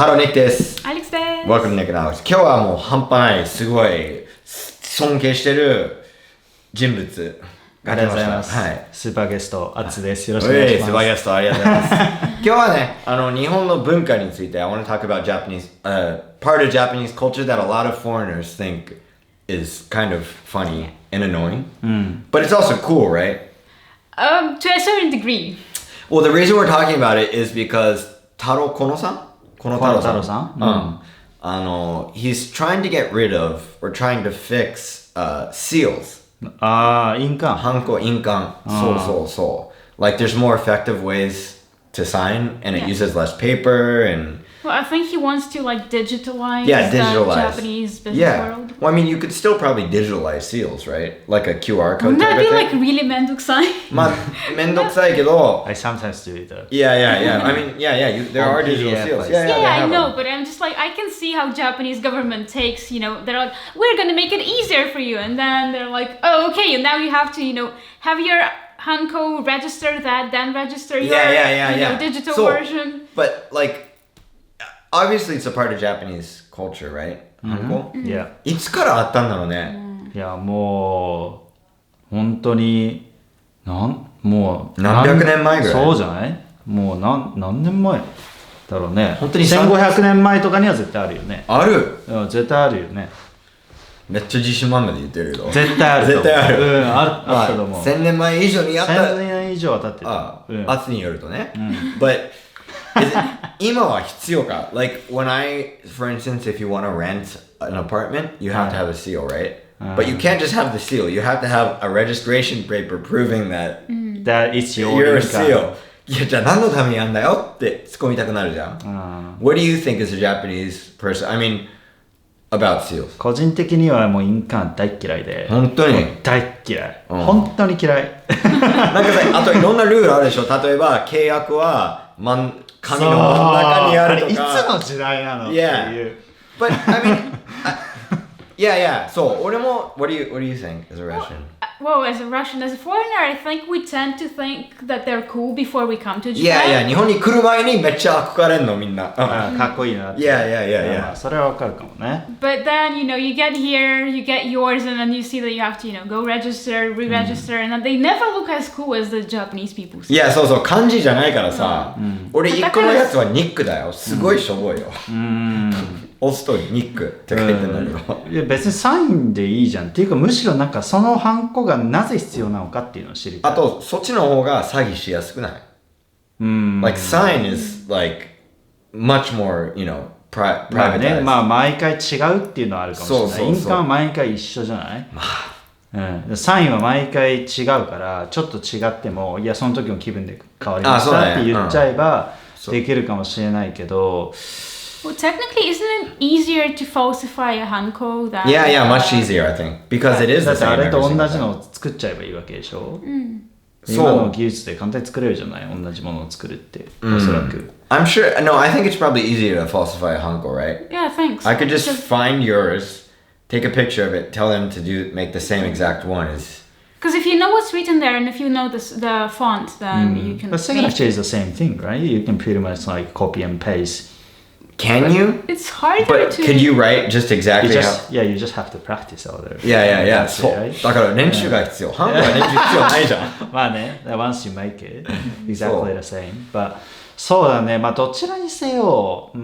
ハロー、ニックです。アレックスです。Welcome to Nick and Alex。今日はもう半端ない、すごい尊敬してる人物が来ました。ありがとうございます。はい。スーパーゲスト、アツです。よろしくお願いします。スーパーゲスト、ありがとうございます。今日はね、日本の文化について、I want to talk about part of Japanese culture that a lot of foreigners think is kind of funny and annoying. But it's also cool, right? To a certain degree. Well, the reason we're talking about it is because Taro Kono-san? He's trying to get rid of or trying to fix seals. 印鑑。ハンコ、印鑑。そう。Like there's more effective ways to sign and it uses less paper and... Well, I think he wants to like digitalize the Japanese business world. Well, I mean, you could still probably digitalize seals, right? Like a QR code. Wouldn't that be like really めんどくさい? まあ、めんどくさいけど I sometimes do it. Yeah. I mean, there are digital seals. Yeah, I know, but I'm just like, I can see how Japanese government takes, they're like, we're gonna make it easier for you. And then they're like, oh, okay, and now you have to, have your Hanko register that, then register your digital version. But like, obviously it's a part of Japanese culture, right? Hanko? Yeah. いつからあったんだろうね。いや、もう本当にもう何百年前ぐらい。そうじゃない？もう何年前だろうね。本当に1500年前とかには絶対あるよね。ある。絶対あるよね。めっちゃ自信満々で言ってるけど。絶対ある。絶対ある。あったと思う。1000年前以上にあった。1000年以上は経ってる。圧によるとね。But今は必要か Like when for instance, if you want to rent an apartment, you have to have a seal, right? But you can't just have the seal. You have to have a registration paper proving that it's you're a seal. いや、じゃあ何のためにやんだよって突っ込みたくなるじゃん。What do you think as a Japanese person? I mean, about seals. 個人的にはもう印鑑大嫌いで。本当に大嫌い。本当に嫌い。なんかさ、あといろんなルールあるでしょ。例えば契約は紙の真ん中にあるとか。いつの時代なのっていう。But I mean, yeah. そう、俺も What do you think as a Russian? Well, as a Russian, as a foreigner, I think we tend to think that they're cool before we come to Japan. Yeah, 日本に来る前にめっちゃ憧れんのみんな。かっこいいなって。Yeah. それはわかるかもね。But then, you get here, you get yours, and then you see that you have to, go register, re-register, and then they never look as cool as the Japanese people. いや、そう、漢字じゃないからさ。俺一個のやつはニックだよ。すごいしょぼいよ。押すとニックって書いてんだけど。いや別にサインでいいじゃんっていうかむしろなんかそのハンコがなぜ必要なのかっていうのを知りたい。あとそっちの方が詐欺しやすくない？Like sign is like much more, private. ね、毎回違うっていうのはあるかもしれない。印鑑は毎回一緒じゃない？サインは毎回違うからちょっと違ってもいやその時の気分で変わりましたって言っちゃえばできるかもしれないけど。Well, technically, isn't it easier to falsify a hanko than... Yeah, much easier, I think. Because it is the same. だってあれと同じのを作っちゃえばいいわけでしょ？今の技術で簡単に作れるじゃない同じものを作るって、おそらく。I'm sure, no, I think it's probably easier to falsify a hanko, right? Yeah, thanks. I could just find yours, take a picture of it, tell them to make the same exact one as... Because if you know what's written there and if you know the font, then you can... But signature is the same thing, right? You can pretty much like copy and paste. Can you? It's harder but to... Could you write just exactly how... Yeah, you just have to practice all there. Yeah. そう。だから練習が必要。ハンコは練習必要ないじゃん。まあね、once you make it, exactly the same. But そうだね、どちらにせよ、ど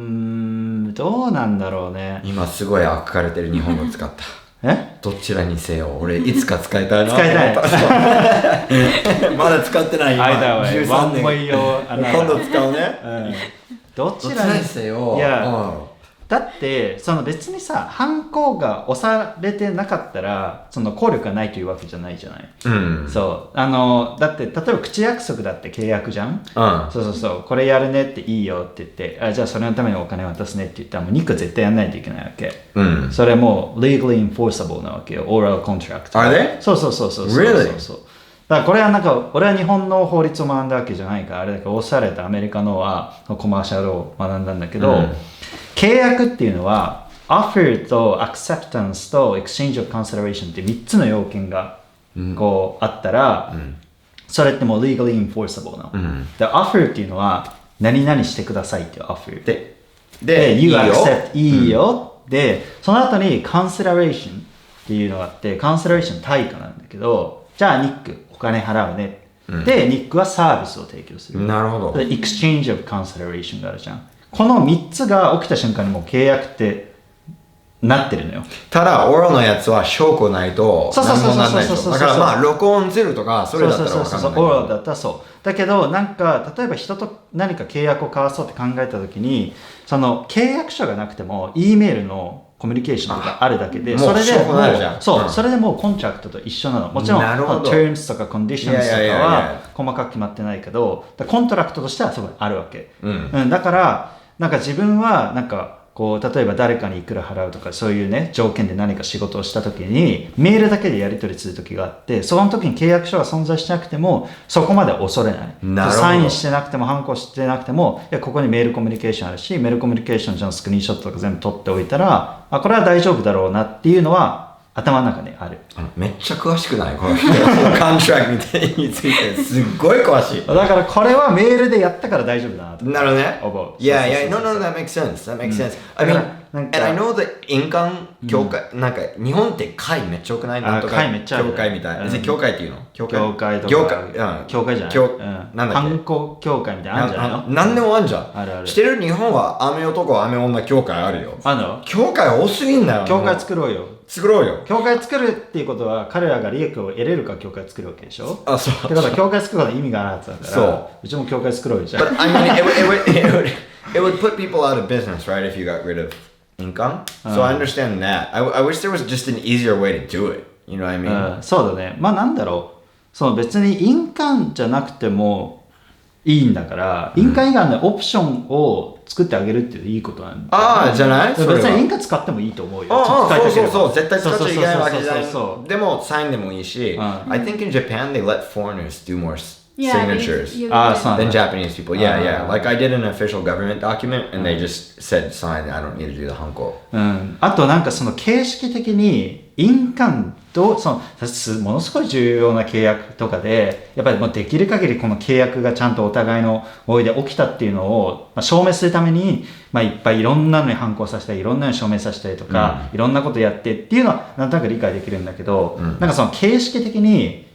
うなんだろうね。今すごい憧れてる日本語使った。どちらにせよ、俺いつか使いたいな。使いたい。まだ使ってない今。13年。今度使うね。どちらにせよ。いや、だってその別にさ、ハンコが押されてなかったらその効力がないというわけじゃないじゃない。そうだって例えば口約束だって契約じゃん。そうこれやるねっていいよって言ってじゃあそれのためにお金渡すねって言ったらもう2個絶対やんないといけないわけ。それもう legally enforceable なわけよ。oral contract。Are they? そう。Really? だからこれはなんか俺は日本の法律を学んだわけじゃないからあれだけどおっしゃられたアメリカのはコマーシャルを学んだんだけど、契約っていうのは offer と acceptance と exchange of consideration って3つの要件がこうあったら、それってもう legally enforceable なの。で offer っていうのは何々してくださいっていう offer でで、You いいよ accept いいよ、で、その後に consideration っていうのがあって、consideration 対価なんだけど、じゃあニックお金払うね、で、ニックはサービスを提供する。なるほど。で exchange of consideration があるじゃん。この3つが起きた瞬間にもう契約ってなってるのよ。ただ、オーラルのやつは証拠ないと何もなんないでしょ。だからまあ、録音するとか、それだったら分かんない。オーラルだったらそう。だけど、なんか、例えば人と何か契約を交わそうって考えたときに、その契約書がなくても、E メールのコミュニケーションとかあるだけで、それでもう、それでもうコントラクトと一緒なの。もちろん、terms とか conditions とかは細かく決まってないけど、コントラクトとしてはそこにあるわけ。だから、なんか自分は、なんか、こう例えば誰かにいくら払うとかそういうね条件で何か仕事をした時にメールだけでやり取りする時があってその時に契約書が存在しなくてもそこまで恐れないサインしてなくてもハンコしてなくてもいやここにメールコミュニケーションあるしメールコミュニケーションじゃんスクリーンショットとか全部取っておいたらこれは大丈夫だろうなっていうのは頭の中にある。めっちゃ詳しくないこの人コントラクトについてすっごい詳しい。だからこれはメールでやったから大丈夫だなと。なるほどね。Yeah, no, that makes sense. That makes sense. I mean, and I know that 印鑑協会、なんか日本って会めっちゃ多くないなんとか会めっちゃある。協会みたいな。協会っていうの？協会とか。協会じゃない。なんだっけ？観光協会みたいなのあるんじゃないの？何でもあるじゃん。あるある。してる日本は雨男雨女協会あるよ。協会多すぎんだよ。協会作ろうよ。作ろうよ。協会作るっていうことは彼らが利益を得れるから協会作るわけでしょ。あ、そう。ってことは協会作ることは意味があるはずだから。そう。うちも協会作ろうよじゃん。But I mean, it would put people out of business, right? If you got rid of income. So I understand that. I wish there was just an easier way to do it. You know what I mean? そうだね。まあなんだろう。その別に印鑑じゃなくてもいいんだから、印鑑以外のオプションを作ってあげるっていういいことなんだ。ああ、じゃない？別に印鑑使ってもいいと思うよ。そう、絶対使っちゃいけないわけじゃない。でも、サインでもいいし、I think in Japan they let foreigners do more signatures than Japanese people. Yeah. Like I did an official government document and they just said sign. I don't need to do the hanko. あとなんかその形式的に印鑑とそのものすごい重要な契約とかでやっぱりもうできる限りこの契約がちゃんとお互いの合意で起きたっていうのを証明するためにいっぱいいろんなのに反抗させたりいろんなのに証明させたりとか、いろんなことやってっていうのはなんとなく理解できるんだけど、なんかその形式的に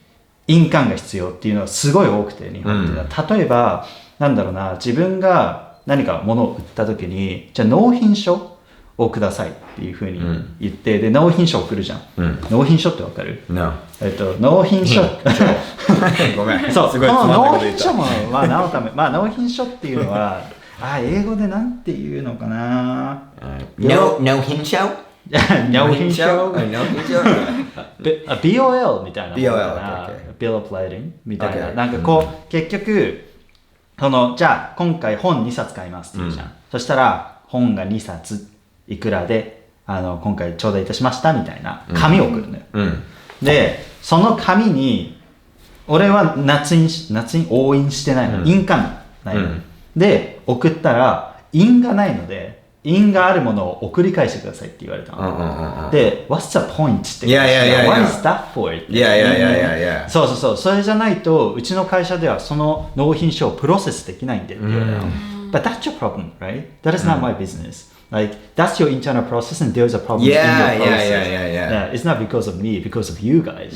印鑑が必要っていうのはすごい多くて日本っていうのは、例えばなんだろうな自分が何か物を売った時にじゃあ納品書をくださいっていうふうに言って、で納品書送るじゃん、納品書ってわかる？ No. 納品書ごめんそうすごいこの納品書も何のため納品書っていうのは英語でなんていうのかな納品書納品書BOL みたいな Bill of Lading みたいな、なんかこう結局じゃあ今回本2冊買いますって言うじゃん、そしたら本が2冊いくらで今回頂戴いたしましたみたいな紙を送るのよ、でその紙に俺は捺印押印してないの、印鑑ないの、で送ったら印がないので印があるものを送り返してくださいって言われたの、で What's the point? ってWhat is that for? そうそれじゃないとうちの会社ではその納品書をプロセスできないんでって言われたの、But that's your problem, right? That is not my business. Like, that's your internal process and there's a problem in your process. It's not because of me, because of you guys.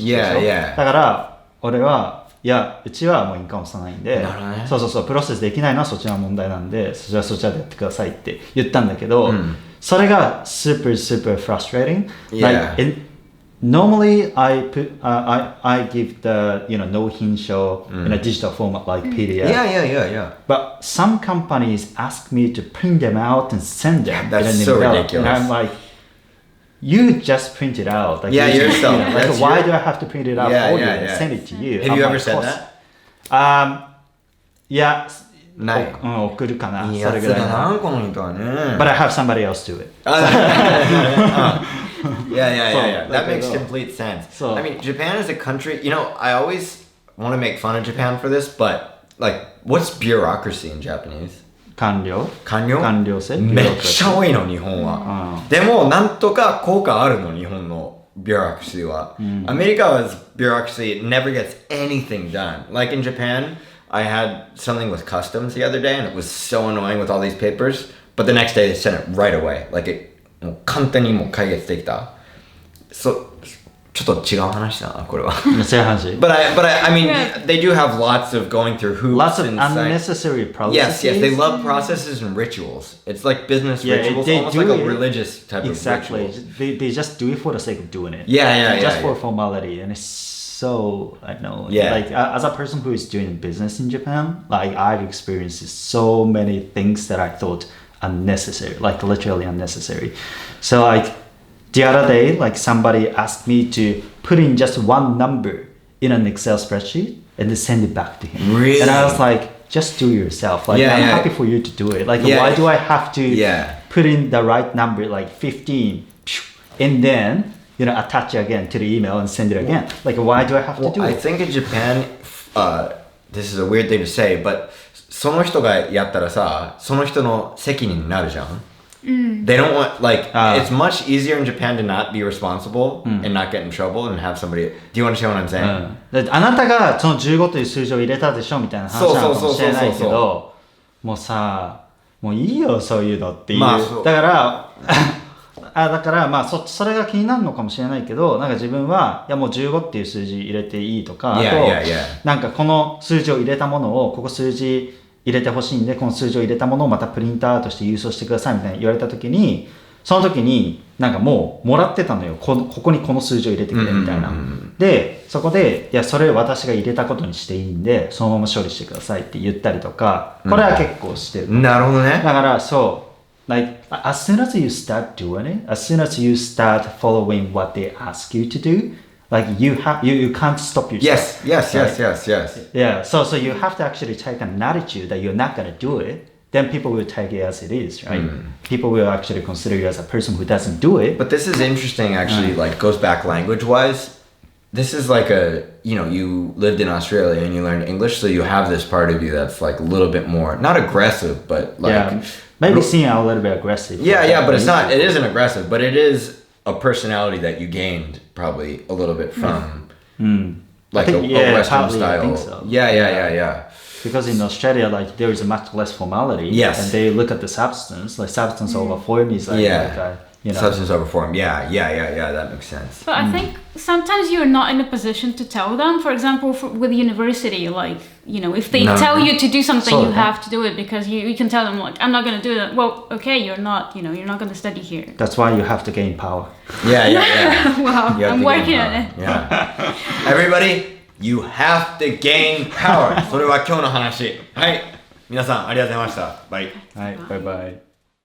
だから俺はいやうちはもう印鑑を押さないんで、そうプロセスできないのはそちらの問題なんでそちらでやってくださいって言ったんだけど、それが super frustrating. Like, normally I give the no 品書 in a digital format like PDF. But some companies ask me to print them out and send them. That's so ridiculous. And I'm like, you just print it out. Like, yourself. Like, why do I have to print it out for you and send it to you? Have you ever said that? Yeah. ない。送るかな。いいやつだな、この人はね。But I have somebody else do it. Yeah. That makes complete sense. I mean, Japan is a country, I always want to make fun of Japan for this, but, like, what's bureaucracy in Japanese? 官僚制めっちゃ多いの、日本は。でも、なんとか効果あるの、日本のbureaucracy は。アメリカはbureaucracy never gets anything done. Like in Japan, I had something with customs the other day, and it was so annoying with all these papers. but the next day they sent it right away. Like it もう簡単にもう解決できた。ちょっと違う話だなこれは。そういう話。But I mean, they do have lots of going through hoops. Lots of inside. unnecessary processes. Yes, they love processes and rituals. It's like business rituals, they almost do like a it. religious type Exactly. of ritual. They just do it for the sake of doing it. Yeah. Just for formality, and it's so I know. Yeah. Like as a person who is doing business in Japan, like I've experienced so many things that I thought unnecessary, like literally unnecessary. So like the other day, like somebody asked me to put in just one number in an Excel spreadsheet and then send it back to him. Really? And I was like, just do yourself. Like I'm happy for you to do it. Like why do I have to put in the right number, like 15, and then attach it again to the email and send it again? Like why do I have to do it? I think in Japan, this is a weird thing to say, but その人がやったらさ、その人の責任になるじゃん。They don't want, like, it's much easier in Japan to not be responsible and not get in trouble and have somebody. Do you understand what I'm saying? あなたがその15という数字を入れたでしょみたいな話なのかもしれないけど、もうさ、もういいよそういうのっていう。だからまあそれが気になるのかもしれないけど、なんか自分はいやもう15っていう数字入れていいとか、あとなんかこの数字を入れたものをここ数字入れてほしいんで、この数字を入れたものをまたプリントアウトして郵送してくださいみたいに言われた時に、その時になんかもうもらってたのよ。ここにこの数字を入れてくれみたいな。で、そこでいやそれ私が入れたことにしていいんで、そのまま処理してくださいって言ったりとか、これは結構してる。なるほどね。だからそう。Like, as soon as you start doing it, as soon as you start following what they ask you to do, like you can't stop yourself. Yes. Yeah, so you have to actually take an attitude that you're not gonna do it. Then people will take it as it is, right? People will actually consider you as a person who doesn't do it. But this is interesting, actually. Like, goes back language-wise. This is like you lived in Australia and you learned English, so you have this part of you that's like a little bit more, not aggressive, but like. Maybe seem a little bit aggressive. Yeah, but it isn't aggressive, but it is a personality that you gained probably a little bit from like a Western style. I think so. Yeah. Because in Australia, like there is a much less formality. Yes. And they look at the substance, like substance over form is like, substance over form. Yeah, that makes sense. But I think sometimes you're not in a position to tell them. For example, with university, like, if they tell you to do something, you have to do it because you can tell them, like, I'm not going to do that. Well, okay, you're not going to study here. That's why you have to gain power. Yeah. Wow, I'm working on it. Yeah. Everybody, you have to gain power. それは今日の話。はい。皆さん、ありがとうございました。バイ。はい、バイバイ。